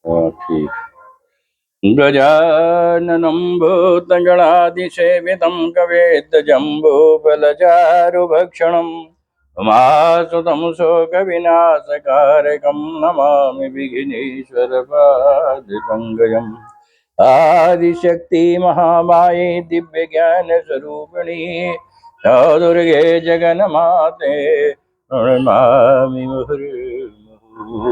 ठीक। गजाननं भूतगणादिसेवितं कवेद्यजम्बूफलचारुभक्षणम् उमासुतं शोकविनाशकारकं नमामि विघ्नेश्वरपादपङ्कजम्। आदिशक्ति महामाये दिव्यज्ञानस्वरूपिणी दुर्गे जगन्माते प्रणमामि मुहुर्मुहुः।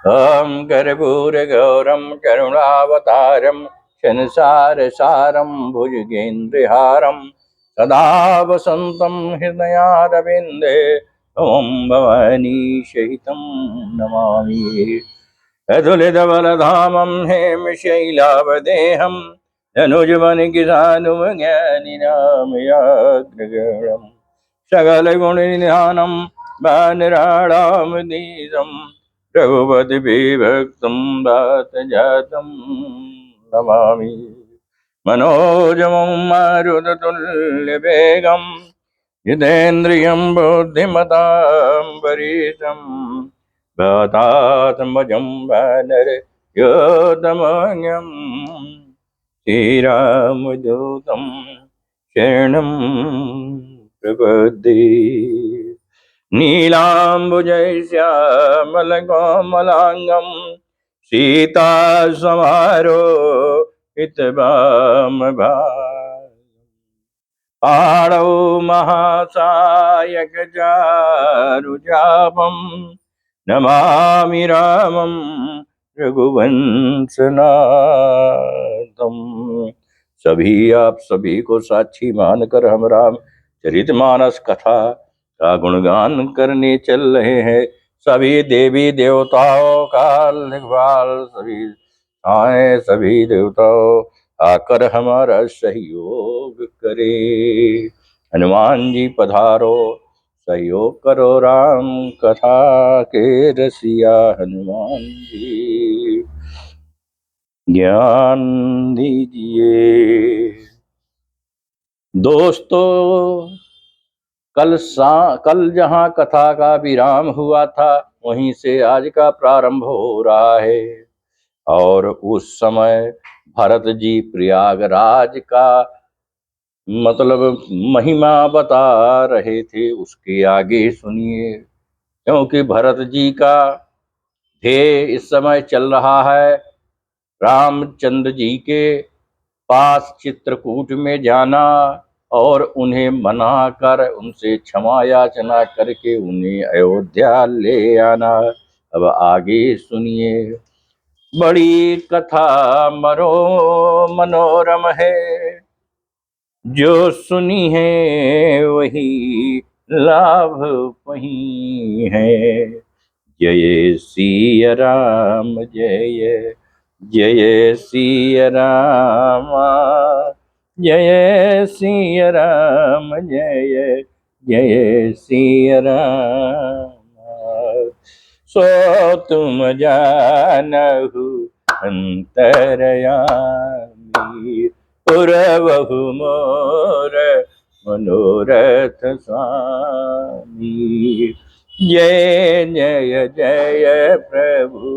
ॐ कर्पूरगौरं करुणावतारं संसारसारं भुजगेन्द्रहारं सदा वसन्तं हृदयारविन्दे ॐ भवानी सहितं नमामि। अतुलितबलधामं हेमशैलावदेहं धनुजवनकिसानुज्ञानिनामयाग्रगणं सकलगुणनिधानं वानराणामधीरं रघुपतिविभक्तं वातजातं नमामि। मनोजवं मारुततुल्यवेगं जितेन्द्रियं बुद्धिमतां वरिष्ठं भवतात्मजं वानर योधमन्यं श्रीरामदूतं शरणं प्रपद्ये। नीलाम्बुजश्यामलकोमलाङ्गं सीतासमारोहितवामभागम् पाणौ महासायकचारुचापं नमामि रामं रघुवंशनाथम। सभी आप सभी को साक्षी मानकर हम राम चरितमानस कथा का गुणगान करने चल रहे हैं। सभी देवी देवताओं का इकबाल, सभी आए, सभी देवताओं आकर हमारा सहयोग करे। हनुमान जी पधारो, सहयोग करो राम कथा के रसिया। हनुमान जी ज्ञान दीजिए। दोस्तों, कल जहाँ कथा का विराम हुआ था वहीं से आज का प्रारंभ हो रहा है। और उस समय भरत जी प्रयागराज का मतलब महिमा बता रहे थे। उसके आगे सुनिए, क्योंकि भरत जी का ध्येय इस समय चल रहा है रामचंद्र जी के पास चित्रकूट में जाना और उन्हें मना कर उनसे क्षमा याचना करके उन्हें अयोध्या ले आना। अब आगे सुनिए। बड़ी कथा मरो मनोरम है, जो सुनी है वही लाभ वही है। जय सिया राम, जय जय सिया राम, जय सिया राम, जय जय सिया राम। सो तुम जानहु अंतरयामी, पुरवहु मोर मनोरथ स्वामी। जय जय जय प्रभु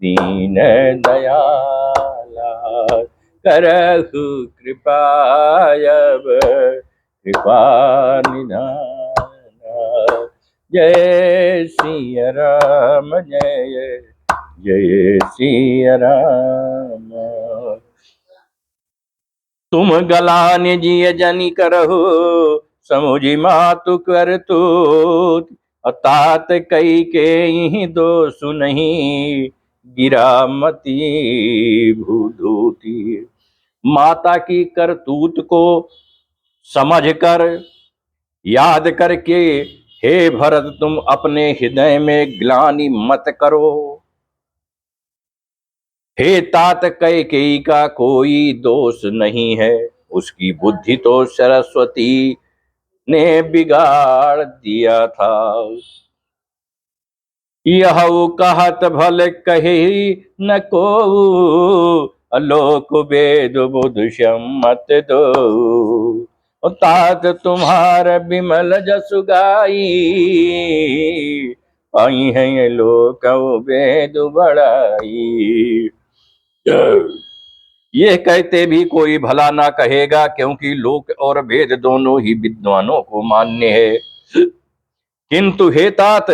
दीन दयाला, करहु कृपायब कृपा निधाना। जय सिया राम, जय जय सिया राम। तुम गलान जिय जनि करहु, समुझि मातु कर तूत। तात कई के यही दोष नहीं, गिरा मती भूधूती। माता की करतूत को समझ कर, याद करके, हे भरत तुम अपने हृदय में ग्लानि मत करो। हे तात कैकेयी का कोई दोष नहीं है, उसकी बुद्धि तो सरस्वती ने बिगाड़ दिया था। यह कहत भले कही न को, आलोक वेद बुध सम्मत दो। तात तुम्हार बिमल जसु गाई, आई है ये लोक वेद बड़ाई। ये कहते भी कोई भला ना कहेगा, क्योंकि लोक और वेद दोनों ही विद्वानों को मान्य है। किंतु हे तात,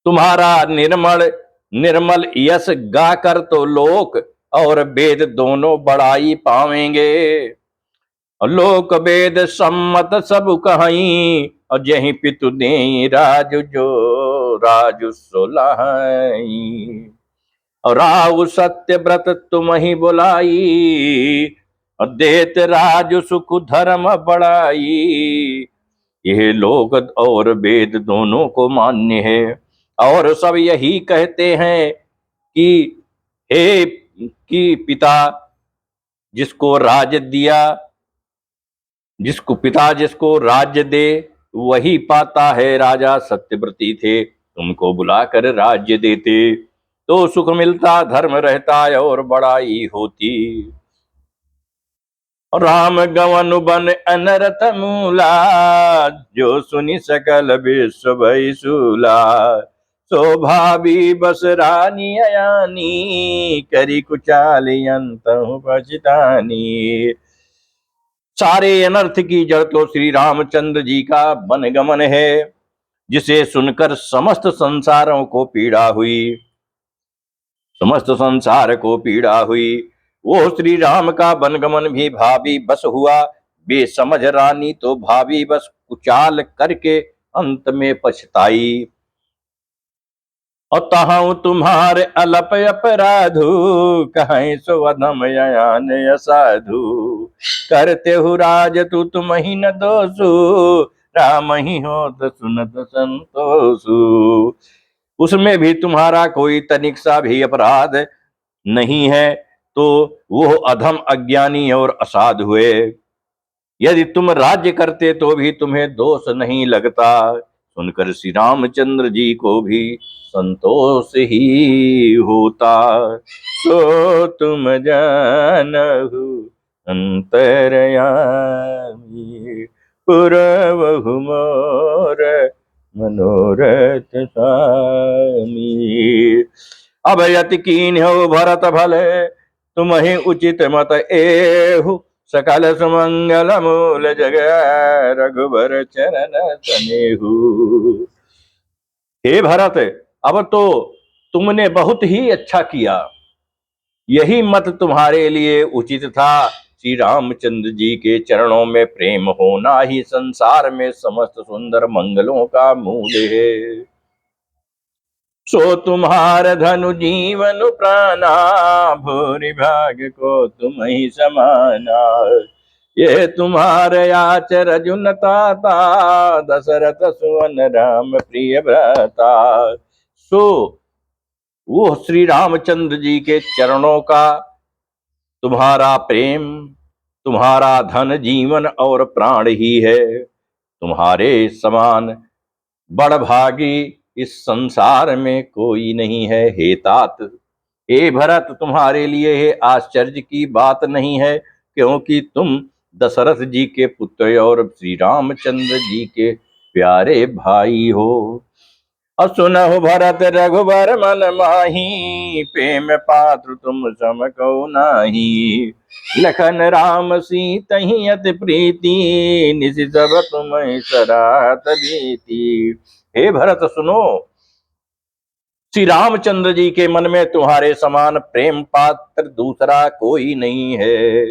तुम्हारा निर्मल निर्मल यश गाकर तो लोक और वेद दोनों बड़ाई पावेंगे। लोक वेद सम्मत सब कहीं, और जही पितु दे राजु जो राजु सोलहाई। और राव सत्य व्रत तुम ही बुलाई, और देत राजु सुख धर्म बड़ाई। यह लोक और वेद दोनों को मान्य है, और सब यही कहते हैं कि हे कि पिता जिसको राज्य दिया, जिसको राज्य दे वही पाता है। राजा सत्यव्रती थे, तुमको बुलाकर राज्य देते तो सुख मिलता, धर्म रहता और बड़ाई होती। राम गवन बन अनरत मूला, जो सुनि सकल विश्व भई सूला। शोभा भी बस रानी अयानी, करी कुचाली अंतहु पछतानी। सारे अनर्थ की जड़ तो श्री रामचंद्र जी का वनगमन है, जिसे सुनकर समस्त संसारों को पीड़ा हुई, समस्त संसार को पीड़ा हुई। वो श्री राम का वनगमन भी भावी बस हुआ। बेसमझ रानी तो भावी बस कुचाल करके अंत में पछताई। और तहां तुम्हारे अलप अपराधु, कहीं सो अधम यान असाधु। करते हो राज तू तुम ही न दोषु, राम ही हो तो सुनत संतोषु। उसमें भी तुम्हारा कोई तनिक सा भी अपराध नहीं है, तो वो अधम अज्ञानी और असाधु हुए। यदि तुम राज्य करते तो भी तुम्हें दोष नहीं लगता। सुनकर श्री रामचंद्र जी को भी संतोष ही होता। तो तुम जानहु अंतरयामी, पुरवहु मोर मनोरथ स्वामी। अब यति कीन हो भरत भले, तुम ही उचित मत एहु। सकल सुमंगल मूल जग, रघुबर चरण सनेहु। हे भरत, अब तो तुमने बहुत ही अच्छा किया। यही मत तुम्हारे लिए उचित था। श्री रामचंद्र जी के चरणों में प्रेम होना ही संसार में समस्त सुंदर मंगलों का मूल है। सो तुम्हार धनु जीवन प्राणा, भूरि भाग को तुम ही समाना। ये तुम्हारे आचर जुन ताता, दशरथ सुवन राम प्रिय भ्राता। सो वो श्री रामचंद्र जी के चरणों का तुम्हारा प्रेम, तुम्हारा धन जीवन और प्राण ही है। तुम्हारे समान बड़भागी इस संसार में कोई नहीं है। हे तात, हे भरत, तुम्हारे लिए हे आश्चर्य की बात नहीं है, क्योंकि तुम दशरथ जी के पुत्र और श्री रामचंद्र जी के प्यारे भाई हो। असुनहु भरत रघुबर मन माही, प्रेम पात्र तुम सम कहो नाही। लखन राम सीतहि अति प्रीति, निज सब तुम सराहत भीति। हे भरत सुनो, श्री रामचंद्र जी के मन में तुम्हारे समान प्रेम पात्र दूसरा कोई नहीं है।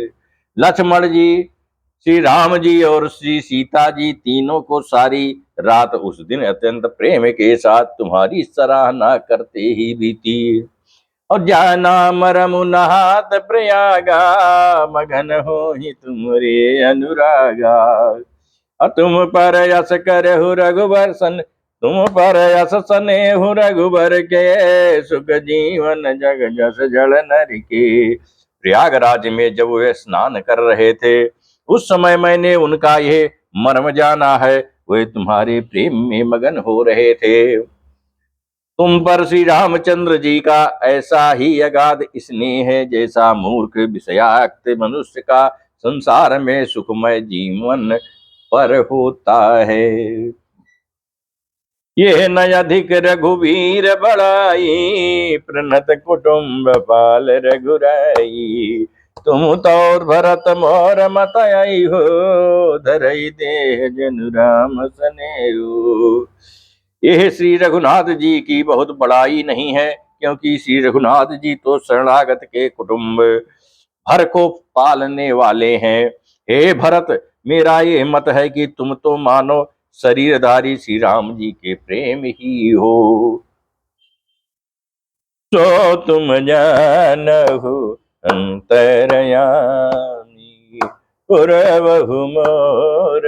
लक्ष्मण जी, श्री राम जी और श्री सीता जी तीनों को सारी रात उस दिन अत्यंत प्रेम के साथ तुम्हारी सराहना करते ही बीती। और जाना मरम नहात प्रयागा, मगन हो ही तुमरे अनुरागा। तुम पर यस करहु रघुबर सन, तुम पर यस सनेहु रघुबर के। सुख जीवन जग जस जल नर के। प्रयागराज में जब वे स्नान कर रहे थे, उस समय मैंने उनका यह मर्म जाना है। वे तुम्हारे प्रेम में मगन हो रहे थे। तुम पर श्री रामचंद्र जी का ऐसा ही अगाध स्नेह है, जैसा मूर्ख विषयाक्त मनुष्य का संसार में सुखमय जीवन पर होता है। ये न अधिक रघुवीर बड़ाई, प्रणत कुटुम्ब पाल रघुराई। तुम तो भरत मोर मत आई हो, धरई देह जनु राम सनेऊ। यह श्री रघुनाथ जी की बहुत बड़ाई नहीं है, क्योंकि श्री रघुनाथ जी तो शरणागत के कुटुंब भर को पालने वाले हैं। हे भरत, मेरा ये मत है कि तुम तो मानो शरीरधारी श्री राम जी के प्रेम ही हो। तो तुम जानहु अंतरयामी, पुरवहु मोर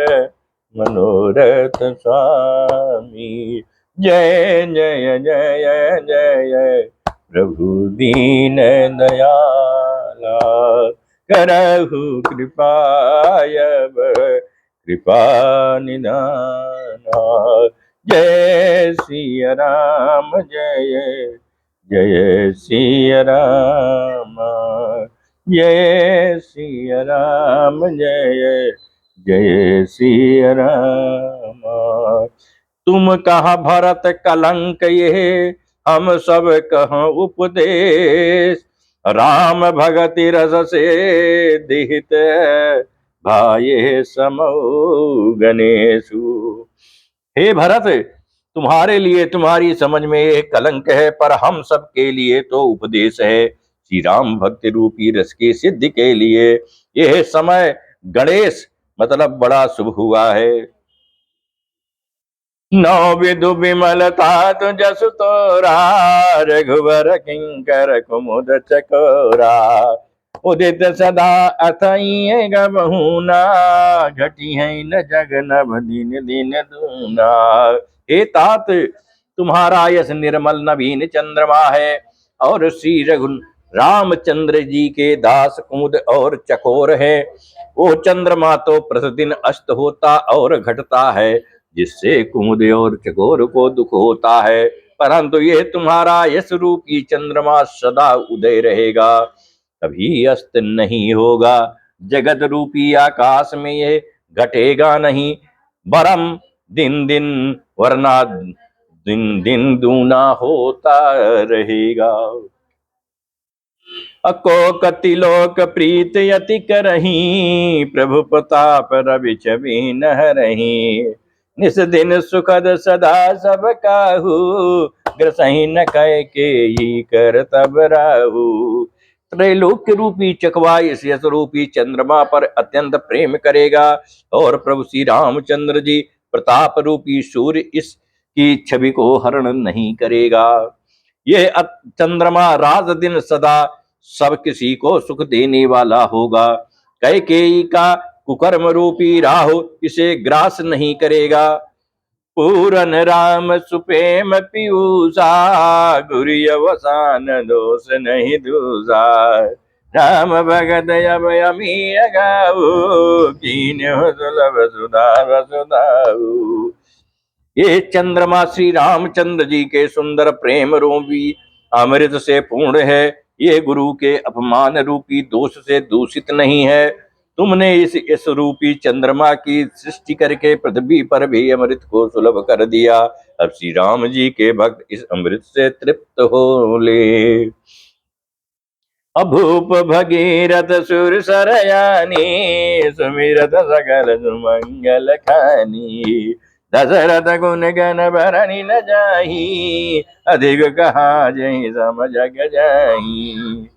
मनोरथ स्वामी। जय जय जय जय प्रभु दीन दयाला, करहु कृपायब कृपा निधाना। जय सिया राम जय जय सिया राम, जय सिया राम जय जय सिया राम। तुम कहाँ भरत कलंक ये, हम सब कहाँ उपदेश। राम भगति रस से दिहित, भाये समौ गणेशु। हे भरत, तुम्हारे लिए तुम्हारी समझ में एक कलंक है, पर हम सब के लिए तो उपदेश है। श्री राम भक्ति रूपी रस की सिद्धि के लिए यह समय गणेश मतलब बड़ा शुभ हुआ है। नौ विदु विमलता तु जसु तोरा, रघुवर किंकर कुमुद चकोरा। उदित सदा अथई गबहूना, घटी है न जग नभ दिन दिन दूना। हे तात, तुम्हारा यश निर्मल नवीन चंद्रमा है, और श्री रघु रामचंद्र जी के दास कुमुद और चकोर है। वो चंद्रमा तो प्रतिदिन अस्त होता और घटता है, जिससे कुमुद और चकोर को दुख होता है, परंतु ये तुम्हारा यश रूपी चंद्रमा सदा उदय रहेगा, कभी अस्त नहीं होगा। जगत रूपी आकाश में ये घटेगा नहीं, वरम दिन दिन वरना दिन दिन दूना होता रहेगा। अको कति लोक प्रीत यति करही, प्रभु प्रताप रवि छवि नहरही। निस दिन सुखद सदा सब काहू, ग्रसही न कह के ही कर तब राहु। त्रैलोक्य रूपी चकवा इस यश रूपी चंद्रमा पर अत्यंत प्रेम करेगा, और प्रभु श्री रामचंद्र जी प्रताप रूपी सूर्य इसकी छवि को हरण नहीं करेगा। ये चंद्रमा रात दिन सदा सब किसी को सुख देने वाला होगा। कैकेयी का कुकर्म रूपी राहु इसे ग्रास नहीं करेगा। पूरन राम सुपेम पीयूषा, गुरु अवसान दोष नहीं दूजा। राम भगत अब अमी अगाऊ, कीन्ह सुलभ सुधा वसुधाऊ। ये चंद्रमा श्री रामचंद्र जी के सुंदर प्रेम रूपी अमृत से पूर्ण है। ये गुरु के अपमान रूपी दोष से दूषित नहीं है। तुमने इस रूपी चंद्रमा की सृष्टि करके पृथ्वी पर भी अमृत को सुलभ कर दिया। अब श्री राम जी के भक्त इस अमृत से तृप्त हो ले। अभूप भगीरथ सुर सरयानी, सुमिरत सकल सुमंगल खानी। दशरथ गुण गण भरनि न जाही, अधिक कहा जहि सम जग जाही।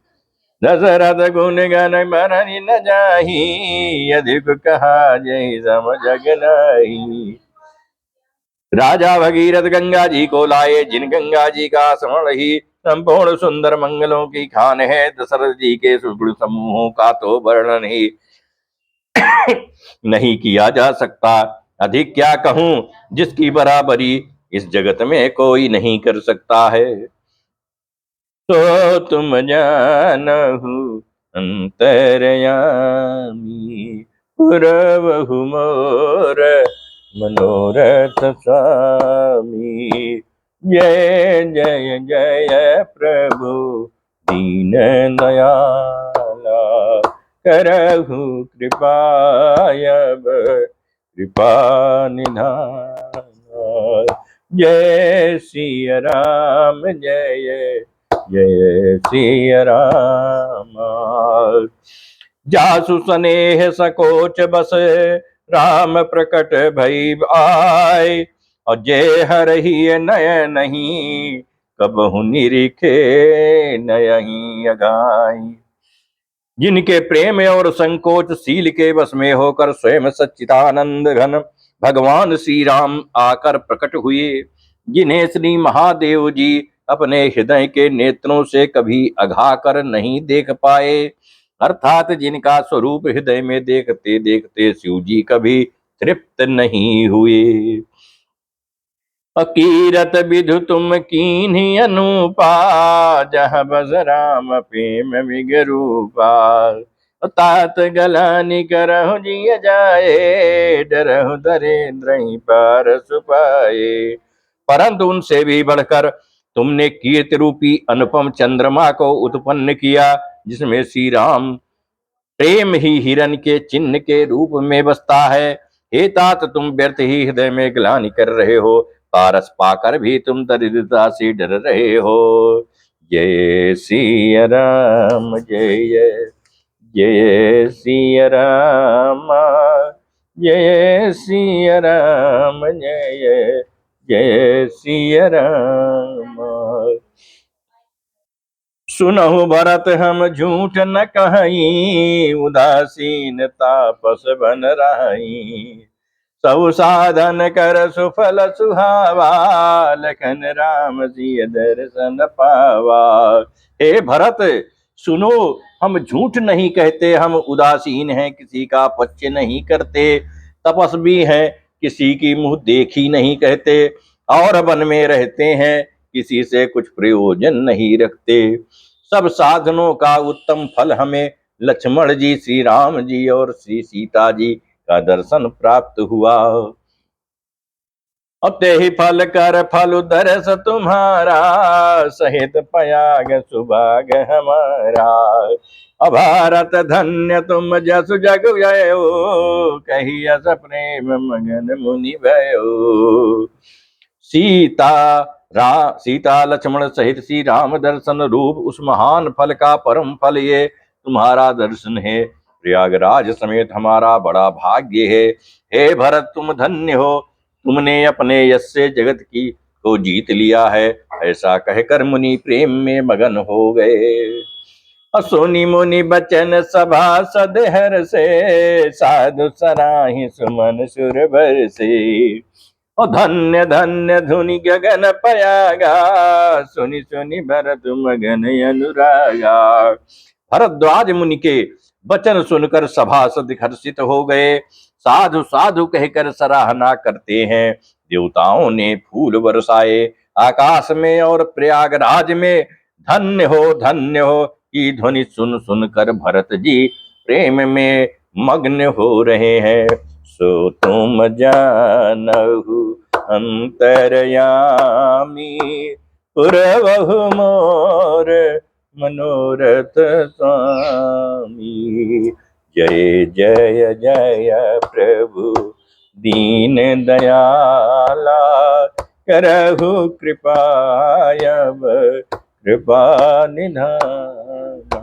दशरथ गुण गण भरनि न जाही, अधिक कहा जहि सम जग नाही। राजा भगीरथ गंगा जी को लाए, जिन गंगा जी का स्मरण ही संपूर्ण सुंदर मंगलों की खान है। दशरथ जी के सुगुण समूहों का तो वर्णन ही नहीं किया जा सकता। अधिक क्या कहूं, जिसकी बराबरी इस जगत में कोई नहीं कर सकता है। तो तुम जानहु अंतरयामी, पुरवहु मोर मनोरथ स्वामी। जय जय जय प्रभु दीन दयाला, करहु कृपायब कृपा निधान। जय सिया राम, जय जय सिया राम। जासु स्नेह सकोच बस, राम प्रकट भई आए। और जय हरहि नय नहीं, कबहु निरिखे नयहि अगाई। जिनके प्रेम और संकोच शील के वश में होकर स्वयं सच्चिदानंद घन भगवान श्री राम आकर प्रकट हुए, जिन्हें श्री महादेव जी अपने हृदय के नेत्रों से कभी अघा कर नहीं देख पाए, अर्थात जिनका स्वरूप हृदय में देखते देखते शिव जी कभी तृप्त नहीं हुए। अकीरत विधु तुम कीन्ही अनुपा, जह बस राम प्रेम विगरूपा। तात गलानि करहु जिय जाए, डरहु दरेंद्र पार सुपाए। परंतु उनसे भी बढ़कर तुमने कीर्ति रूपी अनुपम चंद्रमा को उत्पन्न किया, जिसमें श्री राम प्रेम ही हिरण के चिन्ह के रूप में बसता है। हे तात, तुम व्यर्थ ही हृदय में ग्लानि कर रहे हो, पारस पाकर भी तुम दरिद्रता से डर रहे हो। जय सिया राम, जय जय सिया राम, जय सिया राम, जय जय सिया राम। सुनहु भरत हम झूठ न कहीं, उदासीन तापस बन रही। सब साधन कर सुफल सुहावा, लखन राम सिय दर्शन पावा। हे भरत सुनो, हम झूठ नहीं कहते, हम उदासीन हैं, किसी का पक्ष नहीं करते, तपस्वी हैं, किसी की मुंह देखी नहीं कहते, और वन में रहते हैं, किसी से कुछ प्रयोजन नहीं रखते। सब साधनों का उत्तम फल हमें लक्ष्मण जी, श्री राम जी और श्री सीता जी का दर्शन प्राप्त हुआ। अब ते ही फल कर फल दरस तुम्हारा, सहित पयाग सुभाग हमारा। अभारत धन्य तुम जसु जग गयो, कही अस प्रेम मगन मुनि भयो। सीता लक्ष्मण सहित श्री राम दर्शन रूप उस महान फल का परम फल ये तुम्हारा दर्शन है। प्रयागराज समेत हमारा बड़ा भाग्य है। हे भरत, तुम धन्य हो, तुमने अपने यश से जगत की को जीत लिया है। ऐसा कहकर मुनि प्रेम में मगन हो गए। असुनि मुनि बचन सभा सदहर से, साधु सराहि सुमन सुर भर से। और धन्य धन्य धुनि गगन पयागा, सुनि सुनि भरत मगन अनुरागा। भरद्वाज मुनि के वचन सुनकर सभासद हर्षित हो गए, साधु साधु कहकर सराहना करते हैं। देवताओं ने फूल बरसाए आकाश में, और प्रयागराज में धन्य हो की ध्वनि सुन सुनकर भरत जी प्रेम में मग्न हो रहे हैं। सो तुम जानहु अंतरयामी, पुरवहु मोर मनोरथ स्वामी। जय जय जय प्रभु दीन दयाला, करहु कृपायब कृपा निधाना।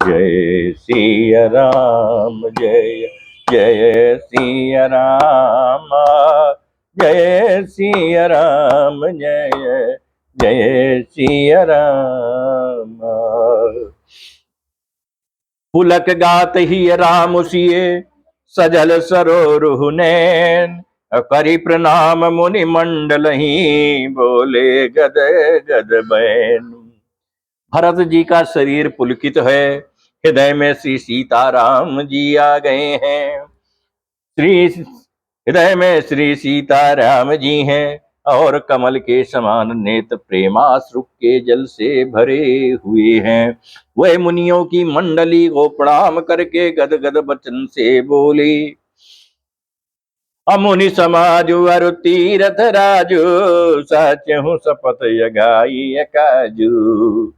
जय सिया राम, जय जय सिया राम, जय सिया राम, जय जय सिया राम। पुलक गात ही राम सिए, सजल सरोरुह नैन। करी प्रणाम मुनि मंडल ही, बोले गद गद बैन। भरत जी का शरीर पुलकित है, हृदय में श्री सीताराम जी आ गए हैं। हृदय में श्री सीताराम जी हैं, और कमल के समान नेत्र प्रेमाश्रु के जल से भरे हुए हैं। वह मुनियों की मंडली को प्रणाम करके गद गद वचन से बोली। अमुनि समाजु अरु तीरथ राजू, सचहु शपथ यगाई काजू।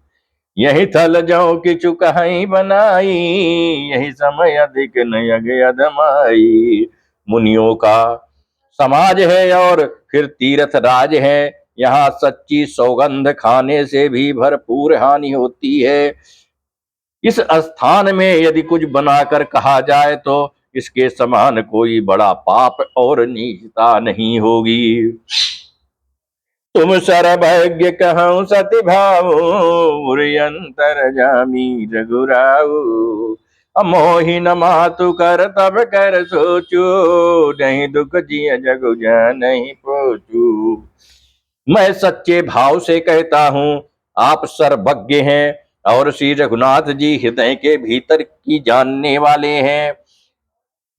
यही थल जौ किचु कहीं बनाई, यही समय अधिक नयग अधमाई। मुनियों का समाज है और फिर तीर्थ राज है। यहाँ सच्ची सौगंध खाने से भी भरपूर हानि होती है। इस स्थान में यदि कुछ बनाकर कहा जाए तो इसके समान कोई बड़ा पाप और नीचता नहीं होगी। तुम सर्वज्ञ कहूँ सति भाऊ, अंतर जामी रघुराऊ। मोहि न मातु कर तब कर सोचू, नहीं दुख जिय जगु जान नहीं पोचू। मैं सच्चे भाव से कहता हूँ, आप सर्वज्ञ हैं और श्री रघुनाथ जी हृदय के भीतर की जानने वाले हैं।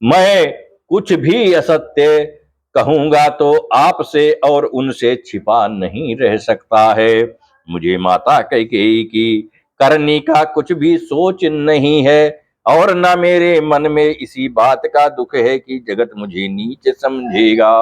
मैं कुछ भी असत्य कहूंगा तो आपसे और उनसे छिपा नहीं रह सकता है। मुझे माता कैकेयी की करनी का कुछ भी सोच नहीं है और न मेरे मन में इसी बात का दुख है कि जगत मुझे नीच समझेगा।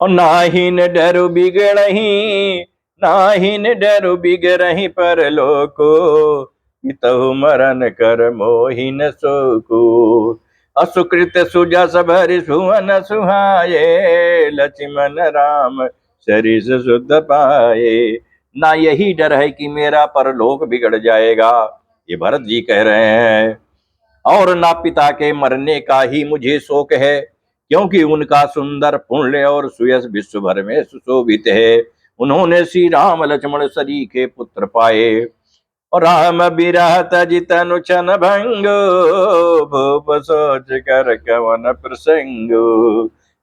और नाहि न डरु बिगड़ही, नाहि न डरु बिगड़ही पर लोको, पितहु मरण कर मोहि न सोको। असुकृत सुजस भरि सुवन सुहाये, लक्ष्मण राम सरिस सुत पाए। ना यही डर है कि मेरा परलोक बिगड़ जाएगा, ये भरत जी कह रहे हैं, और ना पिता के मरने का ही मुझे शोक है, क्योंकि उनका सुंदर पुण्य और सुयश विश्व भर में सुशोभित है। उन्होंने श्री राम लक्ष्मण सरीखे पुत्र पाए। और राम बिरह तजि तनु छन भंगो, भूप सोच कर कवन प्रसंग।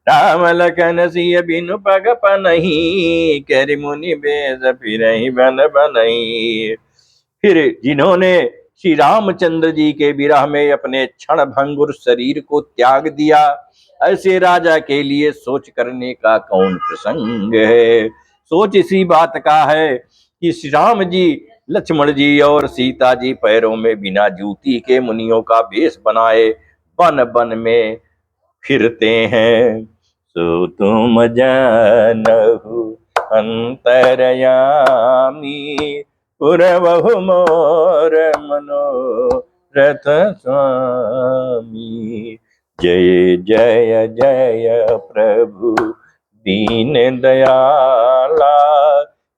राम लखन सिय बिनु पग पनहि, करि मुनि बेद फिरहि बन बनहि। फिर जिन्होंने श्री रामचंद्र जी के विरह में अपने क्षण भंगुर शरीर को त्याग दिया, ऐसे राजा के लिए सोच करने का कौन प्रसंग है। सोच इसी बात का है कि श्री राम जी, लक्ष्मण जी और सीता जी पैरों में बिना जूती के मुनियों का वेश बनाए वन वन में फिरते हैं। सो तुम जानहु अंतरयामी, पुरवहु मोर मनोरथ स्वामी। जय जय जय प्रभु दीन दयाला,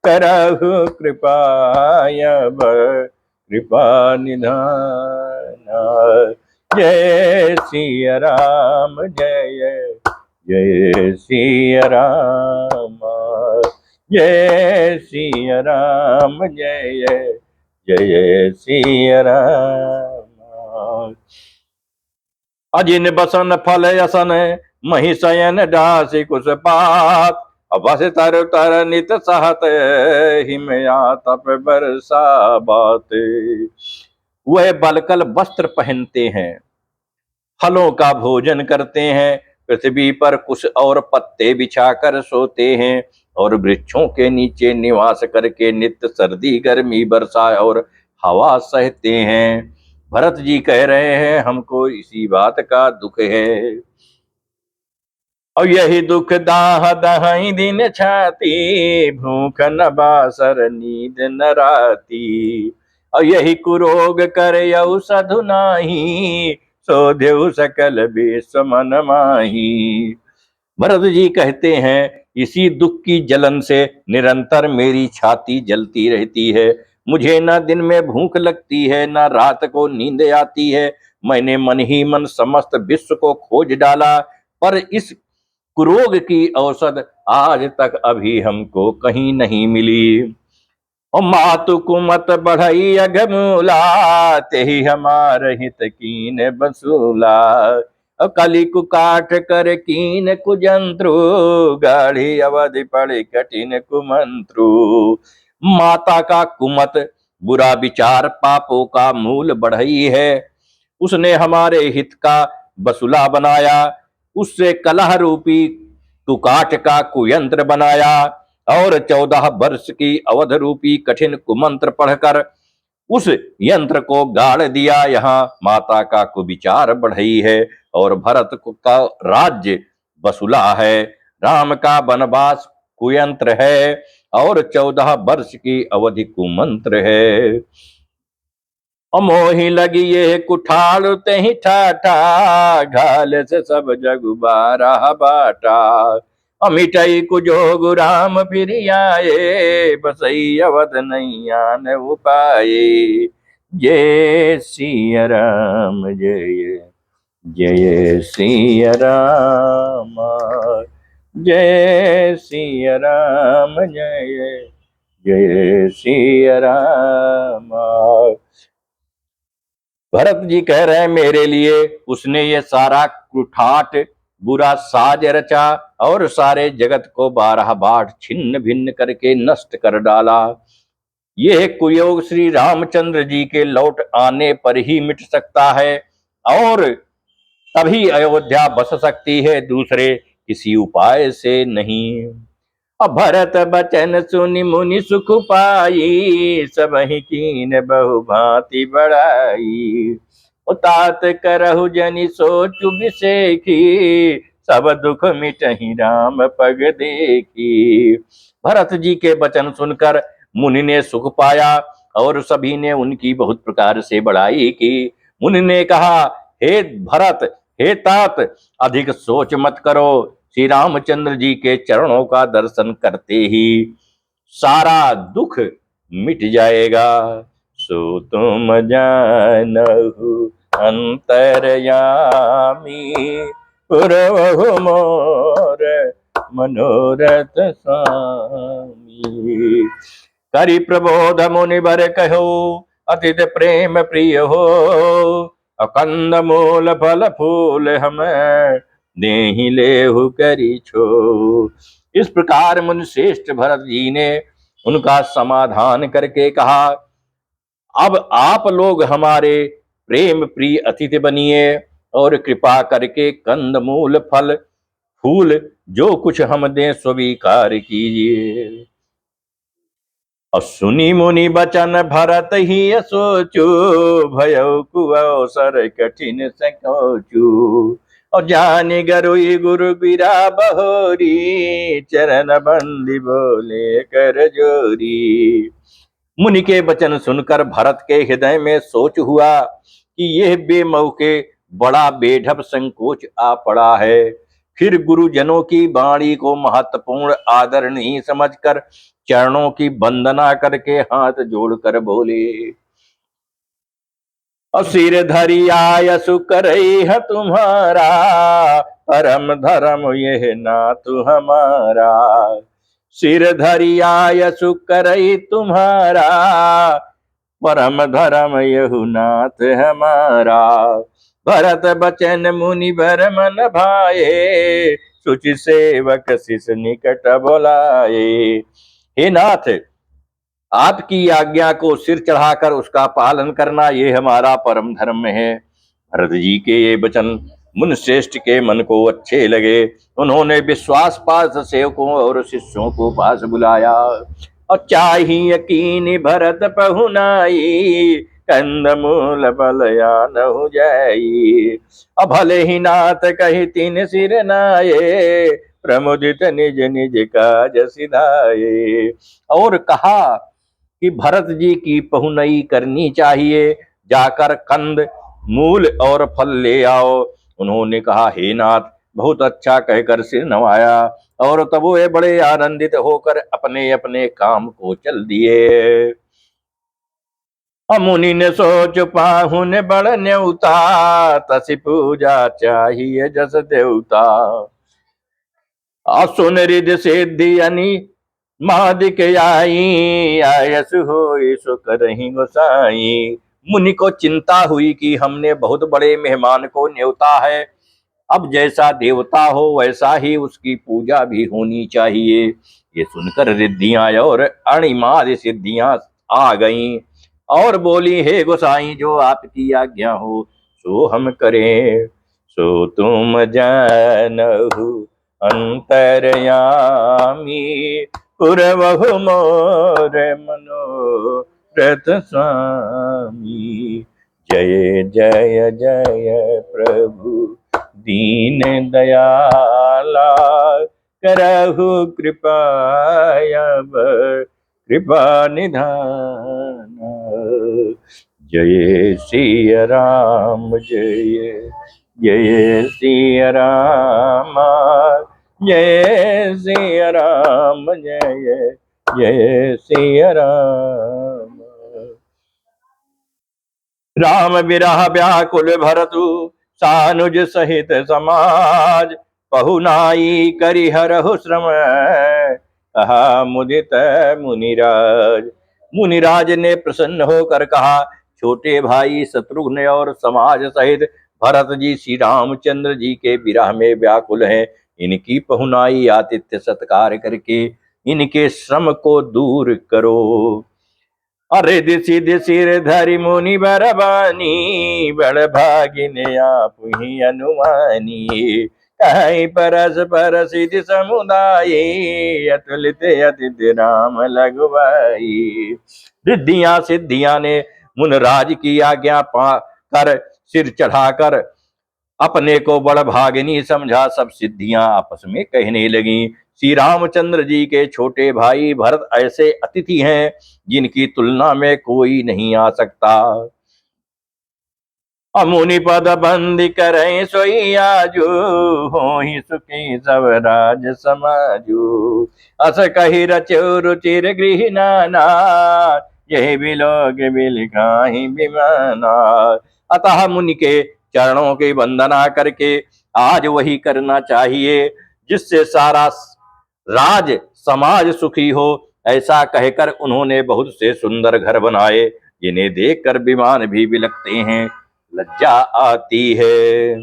करहु कृपाय कृपा निधाना। जय सिया राम जय जय सिया राम, जय सिया राम जय जय सिया राम। अजिन बसन फल असन, मही शयन डासी कुश पात। अवस तर तर नित सहत, हिमया तप बरसा बात। वह बलकल वस्त्र पहनते हैं, फलों का भोजन करते हैं, पृथ्वी पर कुश और पत्ते बिछाकर सोते हैं, और वृक्षों के नीचे निवास करके नित्य सर्दी गर्मी वर्षा और हवा सहते हैं। भरत जी कह रहे हैं, हमको इसी बात का दुख है। और यही दुख दाह दहाई दिन छाती, भूख न बासर नींद न राती। और यही कुरोग कर यऊ साधु नाही, सोध्यु सकल विश्व मन माही। भरत जी कहते हैं, इसी दुख की जलन से निरंतर मेरी छाती जलती रहती है। मुझे न दिन में भूख लगती है, न रात को नींद आती है। मैंने मन ही मन समस्त विश्व को खोज डाला, पर इस कुरोग की औषध आज तक अभी हमको कहीं नहीं मिली। और मातु कुमत बढ़ई अघमूला, तेहि हमार हित कीन बसूला। और कली कुकाठ कर कीन कुजंत्रु, गाढ़ी अवधि पड़े कठिन कुमंत्रु। माता का कुमत बुरा विचार पापों का मूल बढ़ई है। उसने हमारे हित का बसुला बनाया, उससे कलह रूपी कुकाठ का कुयंत्र बनाया, और 14 वर्ष की अवध रूपी कठिन कुमंत्र पढ़कर उस यंत्र को गाड़ दिया। यहाँ माता का कुविचार बढ़ई है और भरत का राज्य बसुला है। राम का वनवास कुयंत्र है और 14 वर्ष की अवधि कुमंत्र है। और मोही लगी ये कुठार ते ही ठाठा, घाल से सब जग बारा बाटा। और मिटई कुजोग राम फिर आए, बसई अवध नैया न उपाये। जय सिया राम जय जय सिया राम, जय सिया राम जय जय सिया राम। भरत जी कह रहे हैं मेरे लिए उसने ये सारा कुठाट बुरा साज रचा और सारे जगत को 12 बाट छिन्न भिन्न करके नष्ट कर डाला। यह कुयोग श्री रामचंद्र जी के लौट आने पर ही मिट सकता है और तभी अयोध्या बस सकती है, दूसरे किसी उपाय से नहीं। अब भरत बचन सुनि मुनि सुख पाई, सबहि कीन बहु भांति बढ़ाई। तात करहु जनि सोचु बिसेखी, सब दुख मिटहि राम पग देखी। भरत जी के वचन सुनकर मुनि ने सुख पाया और सभी ने उनकी बहुत प्रकार से बड़ाई की। मुनि ने कहा, हे भरत, हे तात, अधिक सोच मत करो, श्री रामचंद्र जी के चरणों का दर्शन करते ही सारा दुख मिट जाएगा। सो तुम जानहु अंतर्यामी, पुरवहु मोर मनोरथ स्वामी। करि प्रबोध मुनि बर कहो, अतिथ प्रेम प्रिय हो। अकंद मूल फल फूल हमें देहि लेहु करी छो। इस प्रकार मुनि श्रेष्ठ भरत जी ने उनका समाधान करके कहा, अब आप लोग हमारे प्रेम प्रिय अतिथि बनिए और कृपा करके कंद मूल फल फूल जो कुछ हम दें स्वीकार कीजिए। और सुनी मुनि बचन भरत ही सोचू, भयो कुअवसर कठिन सकोचू। और जानि गरुई गुरु बिरा बहोरी, चरण बंदी बोले कर जोरी। मुनि के वचन सुनकर भरत के हृदय में सोच हुआ कि यह बेमौके बड़ा बेढप संकोच आ पड़ा है। फिर गुरुजनों की वाणी को महत्वपूर्ण आदर नहीं समझकर चरणों की वंदना करके हाथ जोड़कर बोले, और सिर धरि आयसु करई है तुम्हारा, परम धर्म यह नातु हमारा। सिर धरि आयसु करई तुम्हारा, परम धर्म यहु नाथ हमारा। भरत बचन मुनि बर मन भाए, सुचि सेवक शिष निकट बुलाए। हे नाथ, आपकी आज्ञा को सिर चढ़ाकर उसका पालन करना ये हमारा परम धर्म है। भरत जी के ये वचन मुनि श्रेष्ठ के मन को अच्छे लगे। उन्होंने विश्वास पास सेवकों और शिष्यों को पास बुलाया और चाही यकीन भरत पहुनाई, कंद मूल बलया न हो जाई। अब भले ही नाथ कही तीन सिर नाये, प्रमुदित निज निज काज सिधाये। और कहा कि भरत जी की पहुनई करनी चाहिए, जाकर कंद मूल और फल ले आओ। उन्होंने कहा, हे नाथ, बहुत अच्छा कहकर सिर नवाया और तब वे बड़े आनंदित होकर अपने अपने काम को चल दिए। मुनि ने सोच पाहुन बड़ न्योता, तसी पूजा चाहिए जस देवता। सुन रिद सिद्धि अनि मादिक आई, आयस हो सो करहि गोसाई। मुनि को चिंता हुई कि हमने बहुत बड़े मेहमान को न्योता है, अब जैसा देवता हो वैसा ही उसकी पूजा भी होनी चाहिए। ये सुनकर रिद्धियां और अणिमाद सिद्धियां आ गईं और बोली, हे गोसाई, जो आपकी आज्ञा हो सो हम करें। सो तुम जानहु अंतर्यामी, पुरवहु मोर मनोरथ स्वामी। जय जय जय प्रभु दीन दयाला, करहु कृपा अब कृपा निधान। जय सिया राम, जय जय सिया राम, जय सिया राम, जय जय सिया राम। राम बिरह व्याकुल भरतु, सानुज सहित समाज, पहुनाई करिहरहु श्रम, कहा मुदित मुनिराज। मुनिराज ने प्रसन्न होकर कहा, छोटे भाई शत्रुघ्न और समाज सहित भरत जी श्री रामचंद्र जी के विरह में व्याकुल हैं। इनकी पहुनाई आतिथ्य सत्कार करके इनके श्रम को दूर करो। अरे दिसी दिसिर धरि मुनि बरबानी, बड़ भागिने आप ही अनुमानी। कहीं परस पर सिद्धि समुदाय, अतुलित अतिथि राम लगवाई। रिद्धियां सिद्धियां ने मुनराज की आज्ञा पा कर सिर चढ़ाकर अपने को बड़ भागिनी समझा। सब सिद्धियां आपस में कहने लगी, श्री रामचंद्र जी के छोटे भाई भरत ऐसे अतिथि हैं जिनकी तुलना में कोई नहीं आ सकता। अमुनि पद बंदी करें सोई आजू, हो ही सुखी सब राज समाजू। अस कही रचो रुचिर गृह नाना, यही बिलोक बिलखाही विमाना। अतः मुनि के चरणों की वंदना करके आज वही करना चाहिए जिससे सारा राज समाज सुखी हो। ऐसा कहकर उन्होंने बहुत से सुंदर घर बनाए, जिन्हें देखकर विमान भी बिलखते हैं, लज्जा आती है।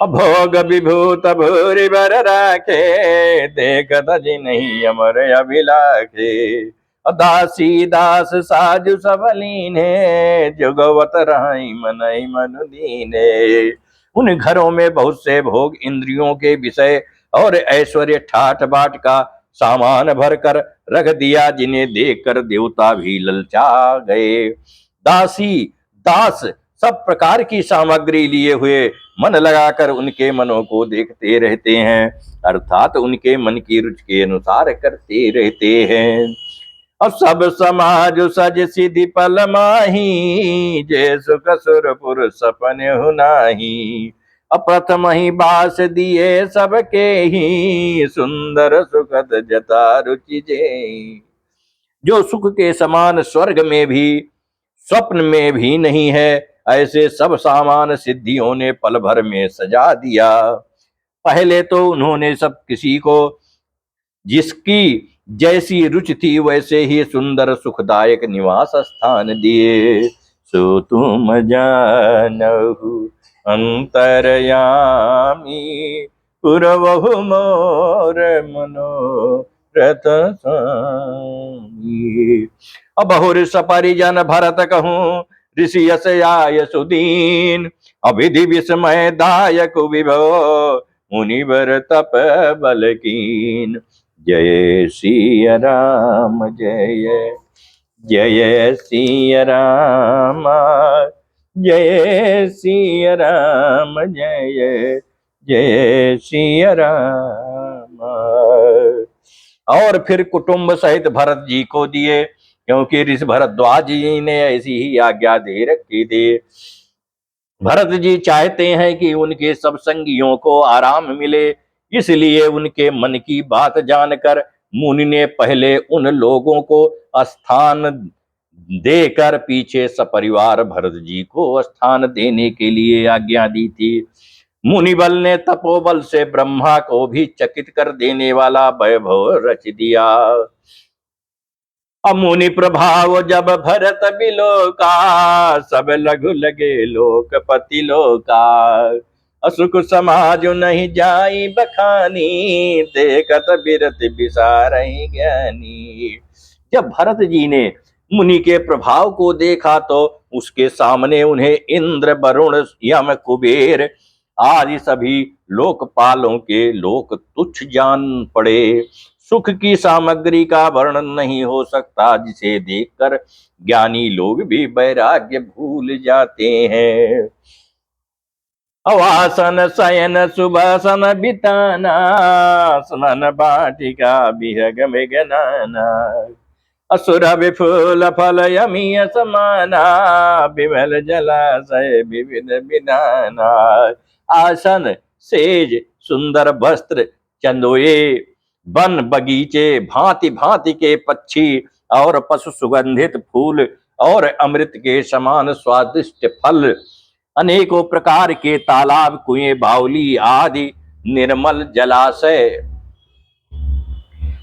भोग विभूत भूरि बर राखे, देखत नहीं अमर अभिलाखे। दासी दास साजु सबलीने, जुगवत रहाई मनई मनु दीने। उन घरों में बहुत से भोग, इंद्रियों के विषय और ऐश्वर्य ठाट बाट का सामान भरकर रख दिया, जिन्हें देखकर देवता भी ललचा गए। दासी दास सब प्रकार की सामग्री लिए हुए मन लगाकर उनके मनों को देखते रहते हैं, अर्थात उनके मन की रुचि के अनुसार करते रहते हैं। और सब समाज सज सिद्धि पल माही, जय सुख सुरपुर सपन हुनाही। अप्रथम ही बास दिए सबके ही, सुंदर सुखद जता रुचि जे। जो सुख के समान स्वर्ग में भी स्वप्न में भी नहीं है, ऐसे सब सामान सिद्धियों ने पल भर में सजा दिया। पहले तो उन्होंने सब किसी को जिसकी जैसी रुचि थी वैसे ही सुंदर सुखदायक निवास स्थान दिए। सो तुम जानहु अंतरयामी, पुरवहु मोर मनोरथ स्वामी। अब बहुर सपरिजन भरत कहूँ, ऋषि यस आय सुदीन। अविधि विस्मय दायक विभो, मुनिवर तप बल कीन। जय सिया राम, जय जय सिया राम, जय सिया राम, जय जय सिया राम। और फिर कुटुंब सहित भरत जी को दिए, क्योंकि ऋषि भरद्वाज जी ने ऐसी ही आज्ञा दे रखी थी। भरत जी चाहते हैं कि उनके सब संगियों को आराम मिले, इसलिए उनके मन की बात जानकर मुनि ने पहले उन लोगों को स्थान देकर पीछे सपरिवार भरत जी को स्थान देने के लिए आज्ञा दी थी। मुनि बल ने तपोबल से ब्रह्मा को भी चकित कर देने वाला वैभव रच दिया। अमुनि प्रभाव जब भरत बिलोका, सब लघु लगे लोकपति लोका। असुख समाज नहीं जाई बखानी, देखत बिरत बिसारहि ज्ञानी। जब भरत जी ने मुनि के प्रभाव को देखा तो उसके सामने उन्हें इंद्र वरुण यम कुबेर आदि सभी लोकपालों के लोक तुच्छ जान पड़े। सुख की सामग्री का वर्णन नहीं हो सकता, जिसे देखकर ज्ञानी लोग भी वैराग्य भूल जाते हैं। अवासन शयन सुभासन बिताना, स्मन बाटिका विहग में गनाना। असुर विपुल फल यमीय समाना, विमल जलाशय विविध विधाना। आसन सेज सुंदर वस्त्र चंदोए, वन बगीचे भांति भांति के पक्षी और पशु सुगंधित फूल और अमृत के समान स्वादिष्ट फल, अनेकों प्रकार के तालाब कुएं बावली आदि निर्मल जलाशय,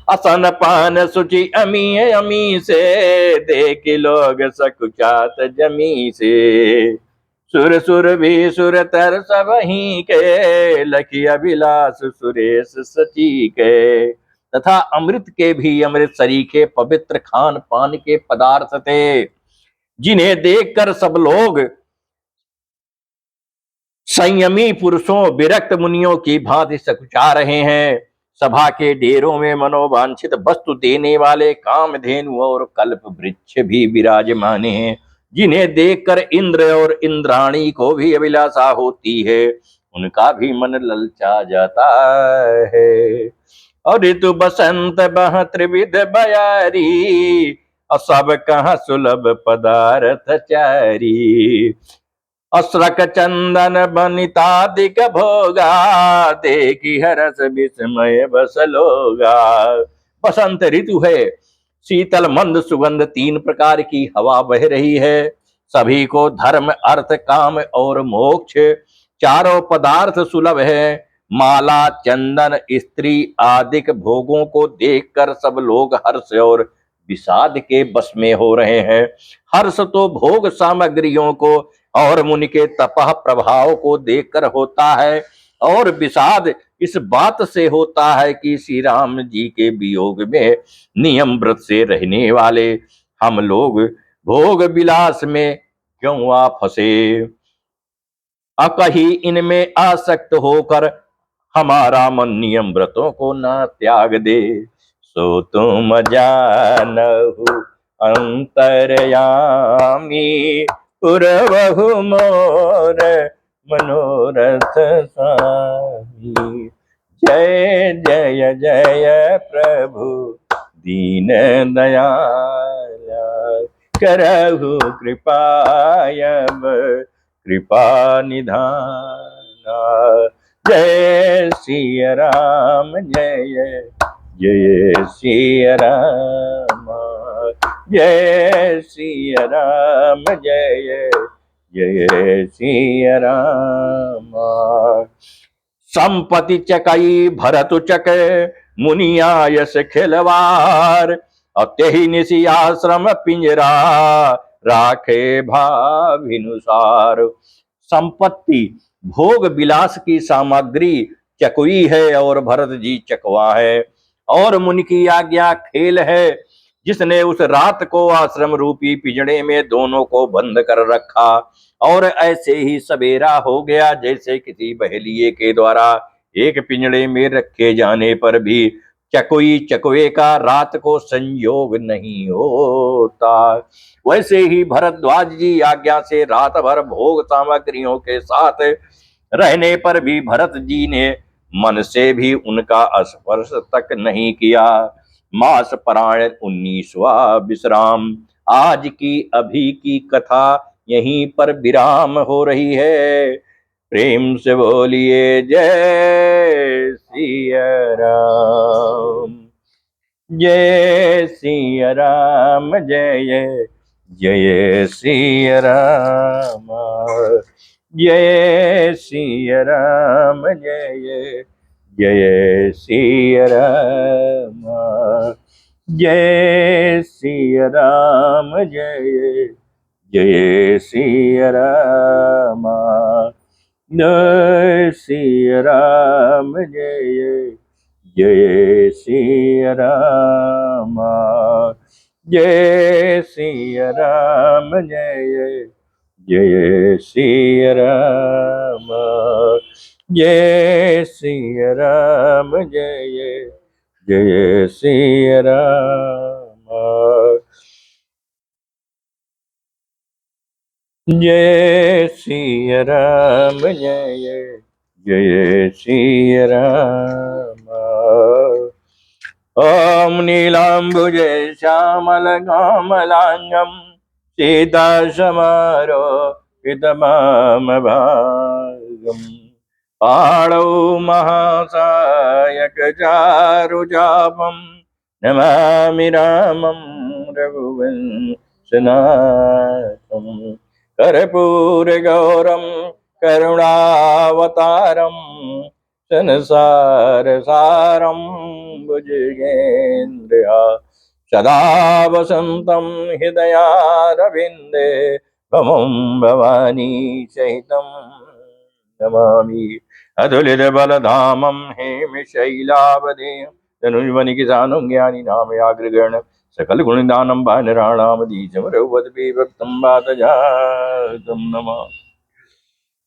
असन पान सुचि अमी अमी से, देख लोग सकुचात जमी से। सुर सुर भी सुर तर सब ही के, लखी अभिलाष सुरेश सची के। तथा अमृत के भी अमृत सरीखे पवित्र खान पान के पदार्थ थे, जिन्हें देखकर सब लोग संयमी पुरुषों विरक्त मुनियों की भांति सकुचा रहे हैं। सभा के डेरों में मनोवांछित वस्तु देने वाले कामधेनु और कल्प वृक्ष भी विराजमान हैं, जिन्हें देखकर इंद्र और इंद्राणी को भी अभिलाषा होती है, उनका भी मन ललचा जाता है। और ऋतु बसंत बह त्रिविध बयारी, और सब कहाँ सुलभ पदार्थ चारी। अस्रक चंदन बनितादिक भोगा, देखी हरस विस्मय बस लोगा। बसंत ऋतु है, शीतल मंद सुगंध तीन प्रकार की हवा बह रही है। सभी को धर्म अर्थ काम और मोक्ष चारों पदार्थ सुलभ है। माला चंदन स्त्री आदिक भोगों को देखकर सब लोग हर्ष और विषाद के बस में हो रहे हैं। हर्ष तो भोग सामग्रियों को और मुनि के तपह प्रभाव को देखकर होता है, और विषाद इस बात से होता है कि श्री राम जी के वियोग में नियम व्रत से रहने वाले हम लोग भोग विलास में क्यों आ फंसे। अकही इनमें आसक्त होकर हमारा मन नियम व्रतों को ना त्याग दे। सो तुम जानहु अंतरयामी, पुरवहु मोर मनोरथ स्वामी। जय जय जय प्रभु दीन दयाला, करहु कृपायब कृपा निधाना। जय सिया राम जय जय सिया राम, जय सिया राम जय जय सिया राम। संपत्ति चकई भरतु चक, मुनिया यश खिलवार। अत्यहि निशि आश्रम पिंजरा, राखे भाविनुसार। संपत्ति भोग विलास की सामग्री चकुई है और भरत जी चकवा है, और मुनि की आज्ञा खेल है, जिसने उस रात को आश्रम रूपी पिंजड़े में दोनों को बंद कर रखा। और ऐसे ही सवेरा हो गया, जैसे किसी बहेलिए के द्वारा एक पिंजड़े में रखे जाने पर भी चकोई चकवे का रात को संयोग नहीं होता। वैसे ही भरद्वाज जी आज्ञा से रात भर भोग सामग्रियों के साथ रहने पर भी भरत जी ने मन से भी उनका स्पर्श तक नहीं किया। मास परायण 19वां विश्राम। आज की अभी की कथा यहीं पर विराम हो रही है। प्रेम से बोलिए जय सिया राम, जय सिया राम जय जय सिया राम, जय सिया राम जय जय सिया राम, जय सिया राम जय जय सिया राम, जय सिया राम जय जय सिया राम, जय सिया राम जय जय सिया राम, जय सिया राम जय जय सिया राम, जय सिया राम जय जय सिया राम। ओम नीलांबुजे श्यामलकामलांगं सीतासमारोपितमभागम् पाणौ महासायकचारुचापं नमामि रामं रघुवंशनाथम् कर्पूरगौरं करुणावतारम् संसारसारं भुजगेन्द्रया सदा वसन्तं हृदयारविन्दे भवं भवानी सहितं नमामि अतुलितबलधामं हेमशैलावदेयं धनुर्वनिकिसानं ज्ञानिनामयाग्रगण्य सकलगुणदानं वानराणामधीशं रघुपतिभक्तं वातजातं नमः।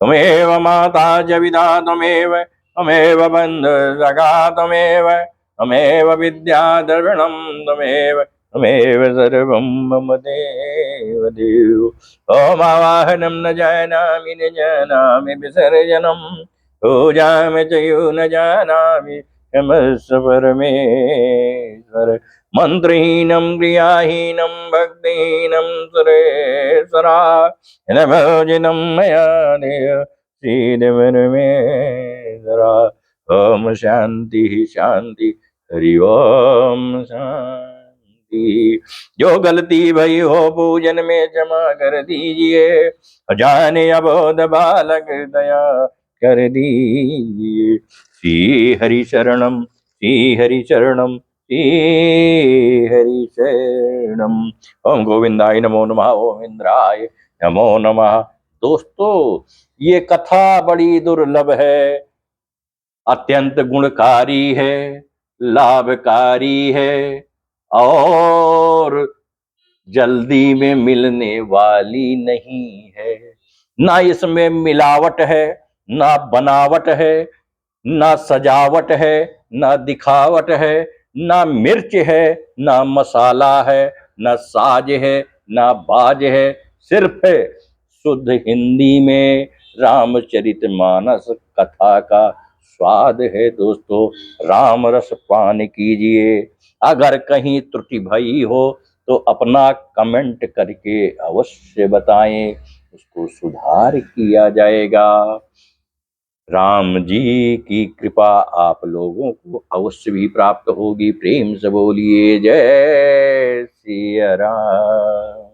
त्वमेव माता च पिता त्वमेव त्वमेव बन्धुसखा त्वमेव त्वमेव विद्याद्रविणं त्वमेव त्वमेव सर्वं मम देव देव। ओमावाहनं न जानामि न जानामि विसर्जनं पूजामि च यो न जानामि क्षमस्व परमेश्वर। मंत्रहीनं क्रियाहीनं भक्तिहीनं सुरेश्वरा भोजनं मया देव श्रीदेवरमेश्वरा। ओम शांति शांति हरि ओम शांति। जो गलती भई हो पूजन में क्षमा कर दीजिए, अजाने अबोध बालक दया कर दीजिए। श्री हरि शरणम श्री हरि शरणम श्री हरि शरणम। ओम गोविंदाय नमो नमः। ओम इंद्राय नमो नमः। दोस्तों, ये कथा बड़ी दुर्लभ है, अत्यंत गुणकारी है, लाभकारी है और जल्दी में मिलने वाली नहीं है। ना इसमें मिलावट है, ना बनावट है, ना सजावट है, ना दिखावट है, ना मिर्च है, ना मसाला है, ना साज है, ना बाज है। सिर्फ शुद्ध हिंदी में रामचरितमानस कथा का स्वाद है। दोस्तों, राम रस पान कीजिए। अगर कहीं त्रुटि भई हो तो अपना कमेंट करके अवश्य बताएं, उसको सुधार किया जाएगा। राम जी की कृपा आप लोगों को अवश्य भी प्राप्त होगी। प्रेम से बोलिए जय सिया राम।